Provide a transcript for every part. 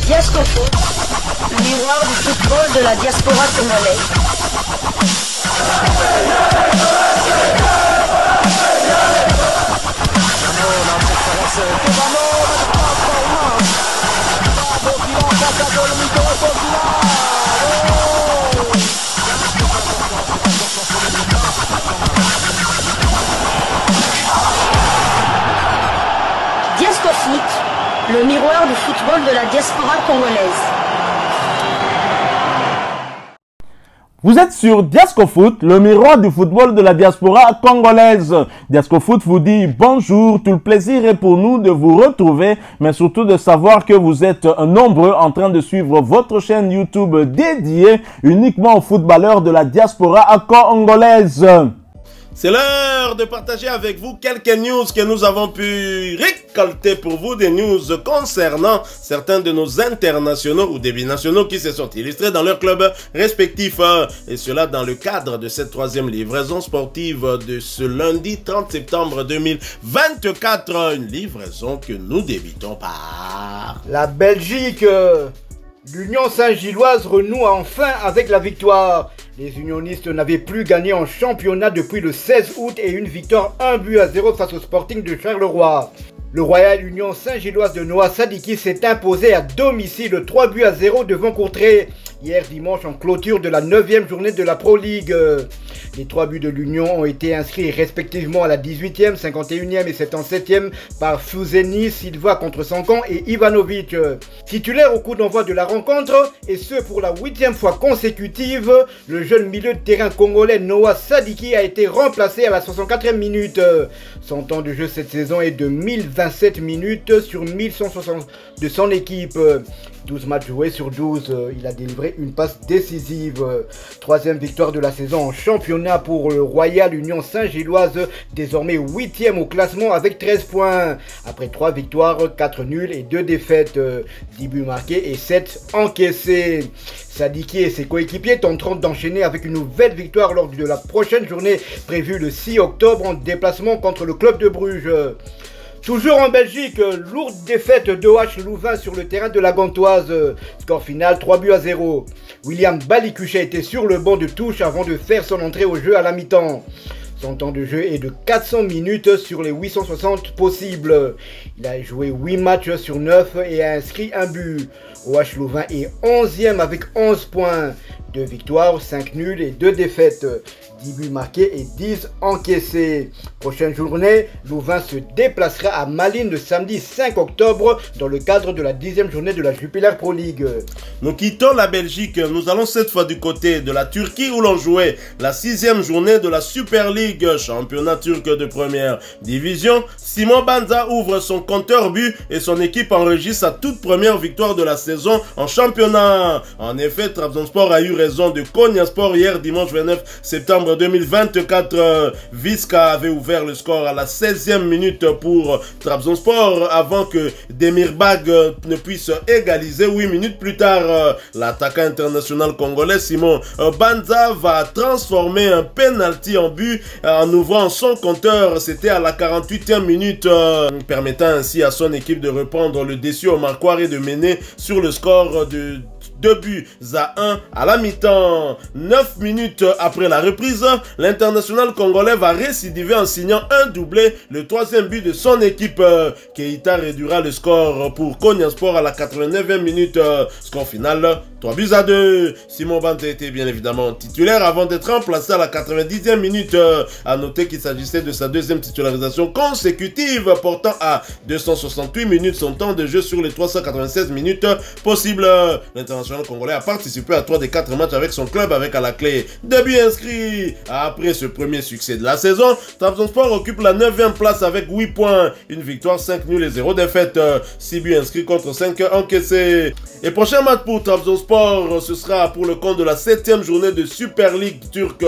Diascofoot, le miroir du football de la diaspora congolaise. Diascofoot, le miroir du football de la diaspora congolaise. Vous êtes sur Diascofoot, le miroir du football de la diaspora congolaise. Diascofoot vous dit bonjour, tout le plaisir est pour nous de vous retrouver, mais surtout de savoir que vous êtes nombreux en train de suivre votre chaîne YouTube dédiée uniquement aux footballeurs de la diaspora congolaise. C'est l'heure de partager avec vous quelques news que nous avons pu récolter pour vous, des news concernant certains de nos internationaux ou des binationaux qui se sont illustrés dans leurs clubs respectifs. Et cela dans le cadre de cette troisième livraison sportive de ce lundi 30 septembre 2024. Une livraison que nous débutons par la Belgique. L'Union Saint-Gilloise renoue enfin avec la victoire. Les unionistes n'avaient plus gagné en championnat depuis le 16 août et une victoire 1-0 face au Sporting de Charleroi. Le Royal Union Saint-Gilloise de Noah Sadiki s'est imposé à domicile 3-0 devant Courtrai hier dimanche en clôture de la 9e journée de la Pro League. Les 3 buts de l'Union ont été inscrits respectivement à la 18e, 51e et 77e par Fuseni, Silva contre Sankan et Ivanovic. Titulaire au coup d'envoi de la rencontre, et ce pour la 8e fois consécutive, le jeune milieu de terrain congolais Noah Sadiki a été remplacé à la 64e minute. Son temps de jeu cette saison est de 1027 minutes sur 1160 de son équipe. 12 matchs joués sur 12, il a délivré une passe décisive. 3e victoire de la saison en championnat pour le Royal Union Saint-Gilloise, désormais 8e au classement avec 13 points. Après 3 victoires, 4 nuls et 2 défaites, 10 buts marqués et 7 encaissés. Sadiki et ses coéquipiers tenteront d'enchaîner avec une nouvelle victoire lors de la prochaine journée prévue le 6 octobre en déplacement contre le club de Bruges. Toujours en Belgique, lourde défaite d'OH Louvain sur le terrain de la Gantoise. Score final 3-0. William Balikucha était sur le banc de touche avant de faire son entrée au jeu à la mi-temps. Son temps de jeu est de 400 minutes sur les 860 possibles. Il a joué 8 matchs sur 9 et a inscrit un but. OH Louvain est 11e avec 11 points. 2 victoires, 5 nuls et 2 défaites. 10 buts marqués et 10 encaissés. Prochaine journée, Louvain se déplacera à Malines le samedi 5 octobre dans le cadre de la 10e journée de la Jupiler Pro League. Nous quittons la Belgique, nous allons cette fois du côté de la Turquie où l'on jouait la 6e journée de la Super League, championnat turc de première division. Simon Banza ouvre son compteur but et son équipe enregistre sa toute première victoire de la saison en championnat. En effet, Trabzonspor a eu raison de Konyaspor hier dimanche 29 septembre 2024. Viska avait ouvert le score à la 16e minute pour Trabzonspor avant que Demirbag ne puisse égaliser 8 minutes plus tard. L'attaquant international congolais Simon Banza va transformer un penalty en but en ouvrant son compteur. C'était à la 48e minute, permettant ainsi à son équipe de reprendre le dessus au marquoir et de mener sur le score de 2-1 à la mi-temps. 9 minutes après la reprise, l'international congolais va récidiver en signant un doublé, le 3e but de son équipe. Keita réduira le score pour Konyaspor à la 89e minute. Score final 3-2. Simon Banza était bien évidemment titulaire avant d'être remplacé à la 90e minute. A noter qu'il s'agissait de sa 2e titularisation consécutive, portant à 268 minutes son temps de jeu sur les 396 minutes possibles. L'international congolais a participé à 3 des 4 matchs avec son club, avec à la clé 2 buts inscrits. Après ce premier succès de la saison, Trabzonspor occupe la 9e place avec 8 points, une victoire, 5 nuls et 0 défaite, 6 buts inscrits contre 5 encaissés. Et prochain match pour Trabzonspor Trabzonspor. Ce sera pour le compte de la 7e journée de Super League turque.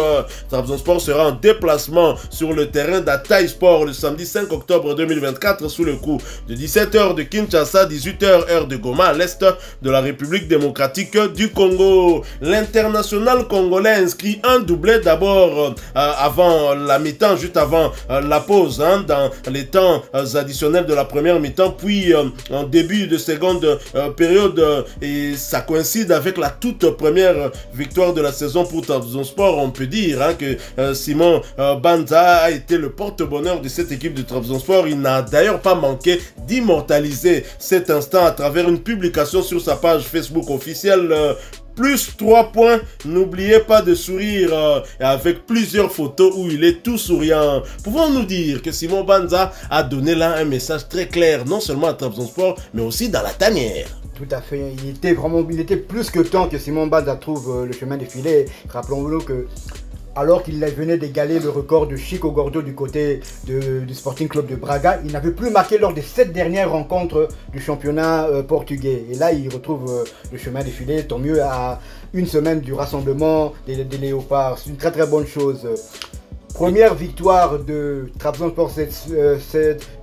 Trabzonspor sera en déplacement sur le terrain d'Hatayspor le samedi 5 octobre 2024 sous le coup de 17h de Kinshasa, 18h heure de Goma à l'est de la République démocratique du Congo. L'international congolais inscrit un doublé d'abord avant la mi-temps, juste avant la pause, dans les temps additionnels de la première mi-temps, puis en début de seconde période, et ça coïncide avec la toute première victoire de la saison pour Trabzonspor. On peut dire que Simon Banza a été le porte-bonheur de cette équipe de Trabzonspor. Il n'a d'ailleurs pas manqué d'immortaliser cet instant à travers une publication sur sa page Facebook officielle. Plus 3 points, n'oubliez pas de sourire avec plusieurs photos où il est tout souriant. Pouvons-nous dire que Simon Banza a donné là un message très clair, non seulement à Trabzonspor, mais aussi dans la tanière. Tout à fait, il était plus que temps que Simon Banza trouve le chemin des filets. Rappelons-nous que alors qu'il venait d'égaler le record de Chico Gordo du côté du Sporting Club de Braga, il n'avait plus marqué lors des 7 dernières rencontres du championnat portugais. Et là, il retrouve le chemin des filets, tant mieux à une semaine du rassemblement des Léopards. C'est une très très bonne chose. Première victoire de Trabzonspor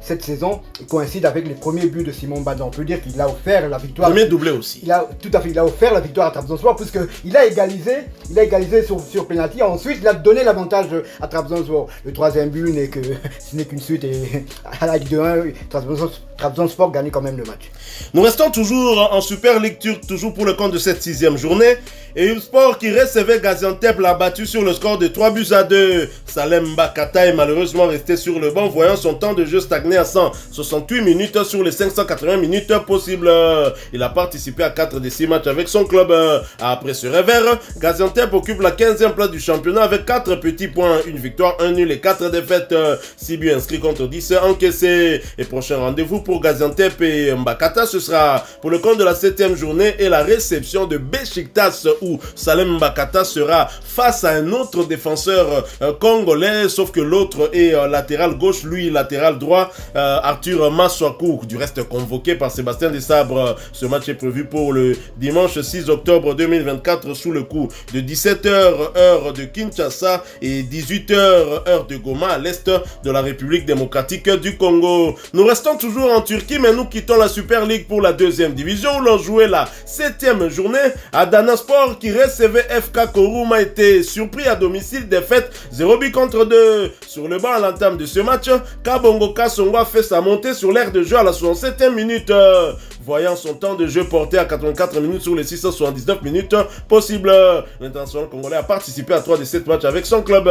cette saison coïncide avec les premiers buts de Simon Banza. On peut dire qu'il a offert la victoire. Premier doublé aussi. Tout à fait, il a offert la victoire à Trabzonspor puisqu'il a égalisé sur penalty. Ensuite, il a donné l'avantage à Trabzonspor. Le troisième but ce n'est qu'une suite et à la Ligue 2-1, Trabzonspor gagne quand même le match. Nous restons toujours en Super League turque, toujours pour le compte de cette 6e journée. Et Eyüpspor qui recevait Gaziantep l'a battu sur le score de 3-2. Salem Mbakata est malheureusement resté sur le banc, voyant son temps de jeu stagner à 168 minutes sur les 580 minutes possibles. Il a participé à 4 des 6 matchs avec son club. Après ce revers, Gaziantep occupe la 15e place du championnat avec 4 petits points, une victoire, un nul et 4 défaites. 6 buts inscrits contre 10 encaissés. Et prochain rendez-vous pour Gaziantep et Mbakata, ce sera pour le compte de la 7e journée et la réception de Beşiktaş où Salem Mbakata sera face à un autre défenseur congolais, sauf que l'autre est latéral gauche, lui latéral droit, Arthur Maswaku, du reste convoqué par Sébastien Desabre. Ce match est prévu pour le dimanche 6 octobre 2024 sous le coup de 17h heure de Kinshasa et 18h heure de Goma à l'est de la République démocratique du Congo. Nous restons toujours en Turquie, mais nous quittons la Super League pour la 2e division où l'on jouait la 7e journée. Adanaspor qui recevait FK Korum a été surpris à domicile, défaite 0 but contre 2. Sur le banc à l'entame de ce match, Kabongo Kasongo a fait sa montée sur l'aire de jeu à la 67e minute. Voyant son temps de jeu porté à 84 minutes sur les 679 minutes possibles, l'international congolais a participé à 3 de 7 matchs avec son club.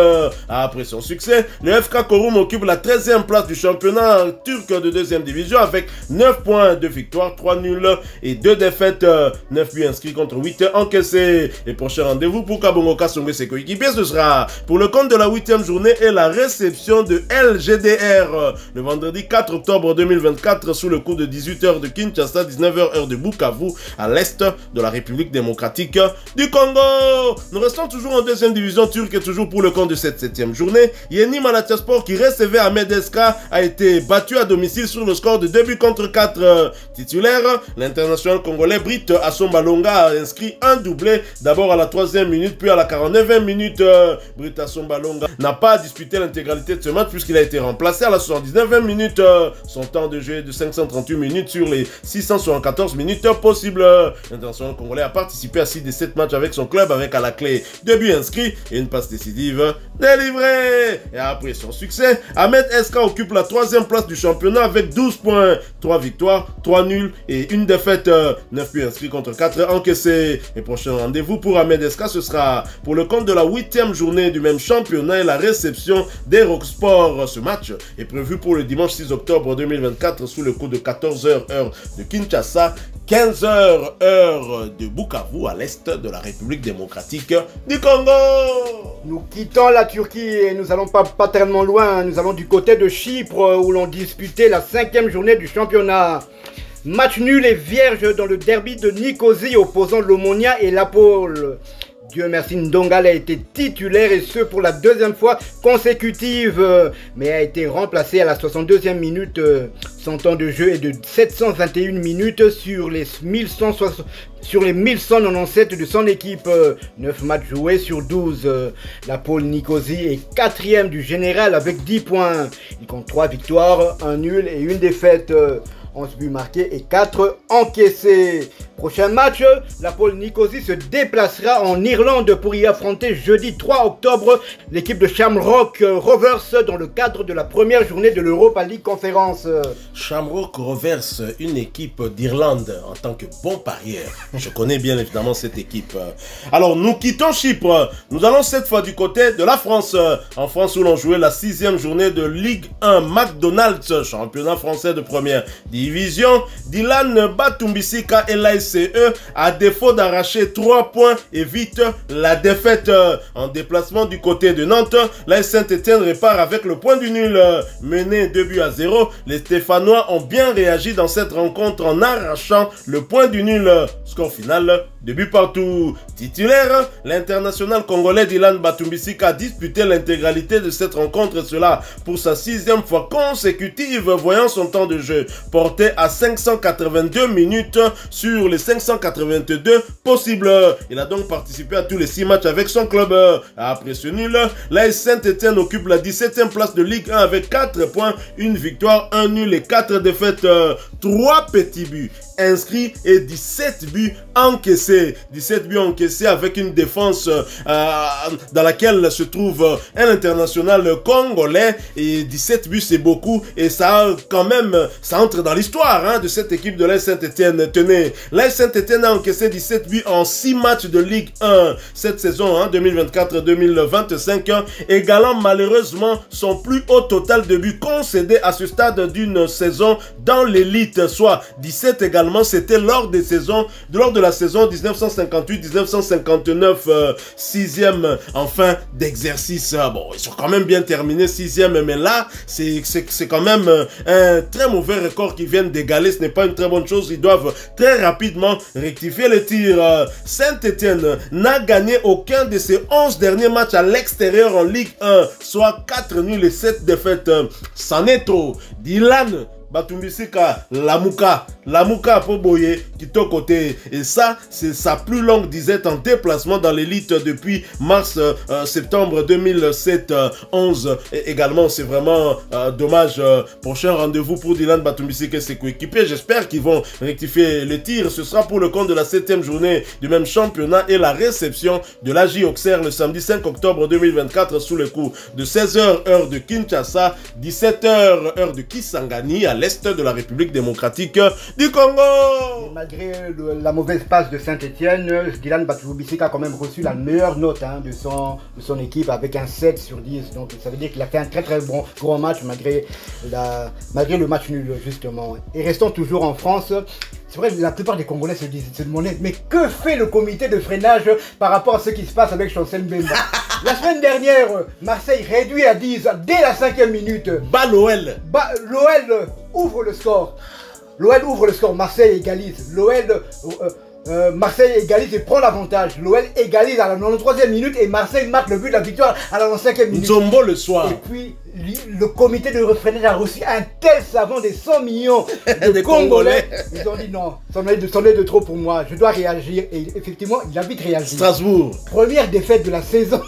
Après son succès, le FK Korum occupe la 13e place du championnat turc de 2e division avec 9 points, 2 victoires, 3 nuls et 2 défaites, 9 buts inscrits contre 8 encaissés. Et prochain rendez-vous pour Kabongo Kasongo et ses coéquipiers, ce sera pour le compte de la 8e journée et la réception de LGDR le vendredi 4 octobre 2024 sous le coup de 18h de Kinshasa, 19h heure de Bukavu à l'est de la République démocratique du Congo. Nous restons toujours en 2e division turque et toujours pour le compte de cette 7e journée. Yeni Malatyaspor qui recevait Ahmed Eska a été battu à domicile sur le score de 2 buts contre 4. Titulaire, l'international congolais Britt Assombalonga a inscrit un doublé d'abord à la 3e minute puis à la 49e minute. Britt Assombalonga n'a pas disputé l'intégralité de ce match puisqu'il a été remplacé à la 79e minute. Son temps de jeu est de 538 minutes sur les 674 minutes possibles. L'international congolais a participé à 6 des 7 matchs avec son club avec à la clé 2 buts inscrits et une passe décisive délivrée. Et après son succès, Ahmed Eska occupe la 3e place du championnat avec 12 points, 3 victoires, 3 nuls et une défaite, 9 buts inscrits contre 4 encaissés. Et prochain rendez-vous pour Ahmed Eska, ce sera pour le compte de la 8e journée du même championnat et la réception des Rocksport. Ce match est prévu pour le dimanche 6 octobre 2024 sous le coup de 14h heure de Kinshasa, 15h heure de Bukavu à l'est de la République démocratique du Congo. Nous quittons la Turquie et nous allons pas tellement loin, nous allons du côté de Chypre où l'on disputait la 5e journée du championnat. Match nul et vierge dans le derby de Nicosie opposant l'Omonia et l'Apol. Dieu merci, Ndongal a été titulaire et ce pour la deuxième fois consécutive, mais a été remplacé à la 62e minute. Son temps de jeu est de 721 minutes sur les 1197 de son équipe. 9 matchs joués sur 12. La Pôle Nicosie est 4e du général avec 10 points. Il compte 3 victoires, 1 nul et 1 défaite. 11 buts marqués et 4 encaissés. Prochain match, la Pôle Nicosie se déplacera en Irlande pour y affronter jeudi 3 octobre l'équipe de Shamrock Rovers dans le cadre de la première journée de l'Europa League Conférence. Shamrock Rovers, une équipe d'Irlande en tant que bon parieur. Je connais bien évidemment cette équipe. Alors nous quittons Chypre. Nous allons cette fois du côté de la France. En France où l'on jouait la 6e journée de Ligue 1 McDonald's, championnat français de première division. Dylan Batumbisika et l'ASCE, à défaut d'arracher 3 points, évite la défaite. En déplacement du côté de Nantes, l'AS Saint-Etienne répare avec le point du nul. Mené 2-0, les Stéphanois ont bien réagi dans cette rencontre en arrachant le point du nul. Score final, 2 buts partout. Titulaire, l'international congolais Dylan Batumbisika a disputé l'intégralité de cette rencontre, et cela pour sa 6e fois consécutive, voyant son temps de jeu porté à 582 minutes sur les 582 possibles. Il a donc participé à tous les 6 matchs avec son club. Après ce nul, l'AS Saint-Etienne occupe la 17e place de Ligue 1 avec 4 points, 1 victoire, 1 nul et 4 défaites. 3 petits buts inscrits et 17 buts encaissés. 17 buts encaissés avec une défense dans laquelle se trouve un international congolais, et 17 buts c'est beaucoup, et ça quand même, ça entre dans l'histoire de cette équipe de l'AS Saint-Etienne. Tenez, l'AS Saint-Etienne a encaissé 17 buts en 6 matchs de Ligue 1 cette saison 2024-2025, égalant malheureusement son plus haut total de buts concédés à ce stade d'une saison dans l'élite, soit 17 également. C'était lors de la saison 1958-1959, 6e en fin d'exercice. Bon, ils sont quand même bien terminés 6e, mais là, c'est quand même un très mauvais record qu'ils viennent d'égaler. Ce n'est pas une très bonne chose. Ils doivent très rapidement rectifier le tir. Saint-Etienne n'a gagné aucun de ses 11 derniers matchs à l'extérieur en Ligue 1, soit 4 nuls et 7 défaites. C'en est trop. Dylan Batumbisika, Lamuka pour Boye, Kito côté. Et ça, c'est sa plus longue disette en déplacement dans l'élite depuis mars-septembre 2007-11. Et également, c'est vraiment dommage. Prochain rendez-vous pour Dylan Batumbisika et ses coéquipiers. J'espère qu'ils vont rectifier le tir. Ce sera pour le compte de la 7e journée du même championnat et la réception de l'AJ Auxerre le samedi 5 octobre 2024 sous le coup de 16h heure de Kinshasa, 17h heure de Kisangani à l'est de la République démocratique du Congo. Et malgré la mauvaise passe de Saint-Etienne, Dylan Batumbisika a quand même reçu la meilleure note de son équipe avec un 7 sur 10. Donc ça veut dire qu'il a fait un très bon gros match malgré le match nul justement. Et restons toujours en France. C'est vrai, la plupart des Congolais se demandaient, mais que fait le comité de freinage par rapport à ce qui se passe avec Chancel Mbemba? La semaine dernière, Marseille réduit à 10 dès la 5e minute. l'OL. L'OL ouvre le score. Marseille égalise. Marseille égalise et prend l'avantage. L'OL égalise à la 93e minute et Marseille marque le but de la victoire à la 95e minute. Nzombo le soir. Et puis, le comité de freinage a reçu un tel savon des 100 millions de Congolais. Ils ont dit non, c'en est de trop pour moi, je dois réagir. Et effectivement, il a vite réagi. Strasbourg. Première défaite de la saison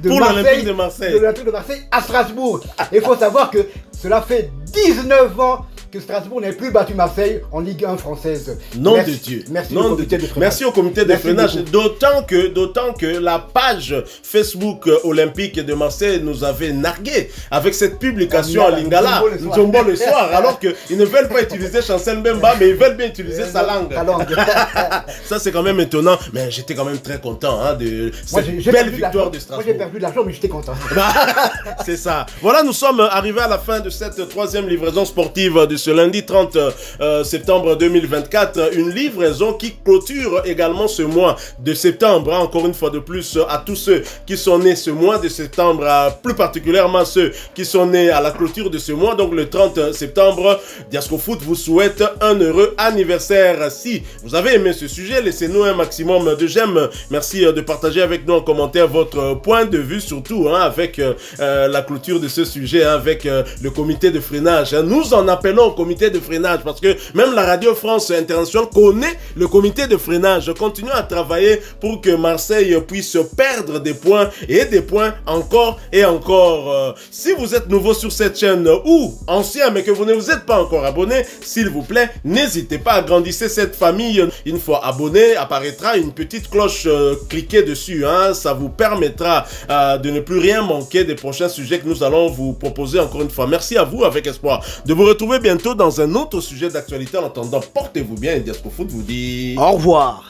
pour l'Olympique de Marseille. De l'Olympique de Marseille à Strasbourg. Il faut savoir que cela fait 19 ans que Strasbourg n'ait plus battu Marseille en Ligue 1 française. Nom de Dieu. Merci au comité de freinage. Merci au comité de freinage. D'autant que la page Facebook olympique de Marseille nous avait nargué avec cette publication en Lingala, Nzombo le soir, alors qu'ils ne veulent pas utiliser Chancel Mbemba, mais ils veulent bien utiliser sa langue. Ça, c'est quand même étonnant, mais j'étais quand même très content de cette belle victoire de Strasbourg. Moi, j'ai perdu de l'argent, mais j'étais content. C'est ça. Voilà, nous sommes arrivés à la fin de cette 3e livraison sportive de ce lundi 30 septembre 2024, une livraison qui clôture également ce mois de septembre. Encore une fois de plus, à tous ceux qui sont nés ce mois de septembre, plus particulièrement ceux qui sont nés à la clôture de ce mois, donc le 30 septembre, Diasco Foot vous souhaite un heureux anniversaire. Si vous avez aimé ce sujet, laissez-nous un maximum de j'aime. Merci de partager avec nous en commentaire votre point de vue, surtout avec la clôture de ce sujet, avec le comité de freinage. Nous en appelons au comité de freinage parce que même la Radio France Internationale connaît le comité de freinage. Continuons à travailler pour que Marseille puisse perdre des points et des points encore et encore. Si vous êtes nouveau sur cette chaîne ou ancien mais que vous ne vous êtes pas encore abonné, s'il vous plaît, n'hésitez pas à agrandir cette famille. Une fois abonné, apparaîtra une petite cloche, cliquez dessus, ça vous permettra de ne plus rien manquer des prochains sujets que nous allons vous proposer encore une fois. Merci à vous, avec espoir de vous retrouver bientôt dans un autre sujet d'actualité. En attendant, portez-vous bien et Diasco Foot vous dit au revoir.